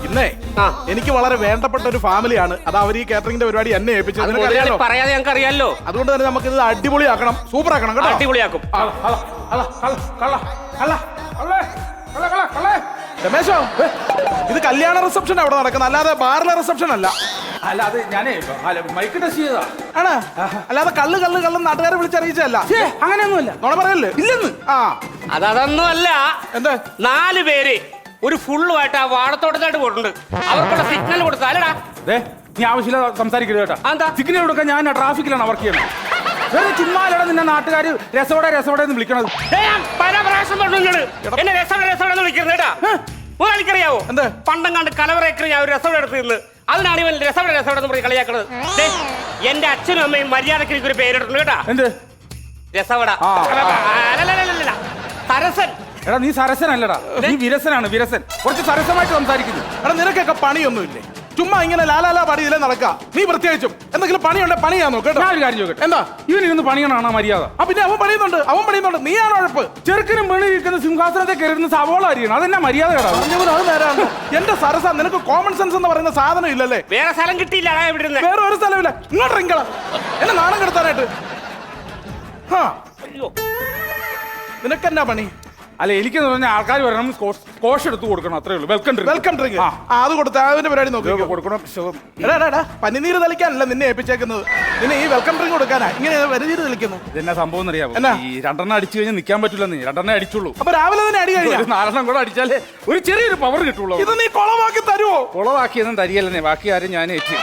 ഇന്നേ എനിക്ക് വളരെ വേണ്ടപ്പെട്ട ഒരു ഫാമിലിയാണ്. അത് അവർ ഈ കാറ്ററിംഗിന്റെ പരിപാടി എന്നെ ഏൽപ്പിച്ചത്. പറയാതെ ഞങ്ങൾക്ക് അറിയാലോ. അതുകൊണ്ട് തന്നെ നമുക്ക് ഇത് അടിപൊളിയാക്കണം, സൂപ്പർ ആക്കണം കേട്ടോ. അടിപൊളിയാക്കും. രമേശോ, ഇത് കല്യാണ റിസപ്ഷൻ അവിടെ നടക്കുന്നത്, അല്ലാതെ ബാറിലെ റിസപ്ഷൻ അല്ല. അല്ല, അത് ഞാനേ മൈക്ക് ടെസ്റ്റ് ചെയ്തതാ. ആണ്, അല്ലാതെ കള്ള് നാട്ടുകാരെ വിളിച്ചറിയിച്ചല്ല. അങ്ങനെയൊന്നുമില്ല. നോണ പറയല്ലേ? ഇല്ലെന്ന്. അതൊന്നും അല്ല. എന്താ 4 പേര് ഒരു ഫുള്ളുമായിട്ട് ആ വാഴത്തോട്ടത്തായിട്ട് പോയിട്ടുണ്ട്. അവർക്കുള്ള സിഗ്നൽ കൊടുത്താലടാ. നീ ആവശ്യമില്ല സംസാരിക്കരുത് കേട്ടോ. എന്താ സിഗ്നൽ കൊടുക്കാൻ? ഞാൻ ട്രാഫിക്കിലാണ് വർക്ക് ചെയ്യുന്നത്. ചുമ്മാലടാ നിന്നെ നാട്ടുകാർ രസോടെ എന്ന് വിളിക്കണത്. പല പ്രാവശ്യം പറഞ്ഞോട് എന്നെ രസോടെ വിളിക്കുന്നത് കേട്ടാ. എനിക്കറിയാവോ എന്താ പണ്ടം കണ്ട് കലവറേക്കർ ഞാൻ ഒരു രസോടെ എടുത്ത് നിന്ന് അതിനാണ് ഇവൻ രസോടെ എന്ന് പറഞ്ഞ് കളിയാക്കണത്. എന്റെ അച്ഛനും അമ്മയും മര്യാദക്ക് എനിക്കൊരു പേരിട്ടുണ്ട് കേട്ടാ. എന്ത് രസവട? അല്ലല്ല, സരസൻ. എടാ നീ സരസനല്ലടാ, നീ വിരസനാണ്. വിരസൻ. കുറച്ച് സരസമായിട്ട് സംസാരിക്കുന്നു. എടാ നിനക്കൊക്കെ പണിയൊന്നുമില്ലേ? ചുമ്മാ ഇങ്ങനെ ലാലാ പടി ഇതിലെ നടക്കാം. നീ പ്രത്യേകിച്ചും എന്തെങ്കിലും പണിയുണ്ടെ പണിയാ നോക്കട്ടോ. ഞാൻ ഒരു കാര്യം ചോദിക്കട്ടെ. എന്താ ഇവനിരുന്ന് പണിയണാണോ മര്യാദ? പിന്നെ അവൻ പണിയുന്നുണ്ട്. നീയാണോ ഉഴപ്പ്? ചെറുക്കനും പെണ്ണി ഇരിക്കുന്ന സിംഹാസനത്തെ കയറുന്ന സവോള അരിയണം. അതെന്നാ മര്യാദ കേടാ. അത് നേരാണ്. എന്റെ സരസ, നിനക്ക് കോമൺ സെൻസ് എന്ന് പറയുന്ന സാധനം ഇല്ലല്ലേ? വേറെ സ്ഥലം കിട്ടിയില്ല ഇവിടുന്ന്. വേറെ ഒരു സ്ഥലമില്ല. ഇങ്ങോട്ട് ഇറങ്ങിക്കള, എന്നെ നാണം കെടുത്താനായിട്ട്. നിനക്കെന്നാ പണി? അല്ല, എനിക്ക് പറഞ്ഞാൽ ആൾക്കാർ വരണം, സ്കോഷ് എടുത്ത് കൊടുക്കണം, അത്രേ ഉള്ളൂ. Welcome drink. അത് കൊടുത്ത അതിന്റെ പരിപാടി നോക്കി കൊടുക്കണം. എടാ പനിനീര് തളിക്കാനല്ല നിന്നെ ഏൽപ്പിച്ചേക്കുന്നത്. നിന്നെ ഈ വെൽക്കം ഡ്രിങ്ക് കൊടുക്കാനാ ഇങ്ങനെ വെറുനീര് തളിക്കുന്നത്. ഇതെന്നാ സംഭവം എന്നറിയാമോ? ഈ 2 അടിച്ചു കഴിഞ്ഞാൽ നിൽക്കാൻ പറ്റില്ല. നീ 2 അടിച്ചുള്ളൂ. അപ്പൊ രാവിലെ തന്നെ അടി കഴിഞ്ഞാൽ 4 കൂടെ അടിച്ചാലേ ഒരു ചെറിയൊരു പവർ കിട്ടുള്ളൂ. ഇത് നീ കൊളവാക്കി തരുവോ? കൊളവാക്കിയൊന്നും തരികയല്ലേ, ബാക്കി ആരും ഞാൻ ഏറ്റ്.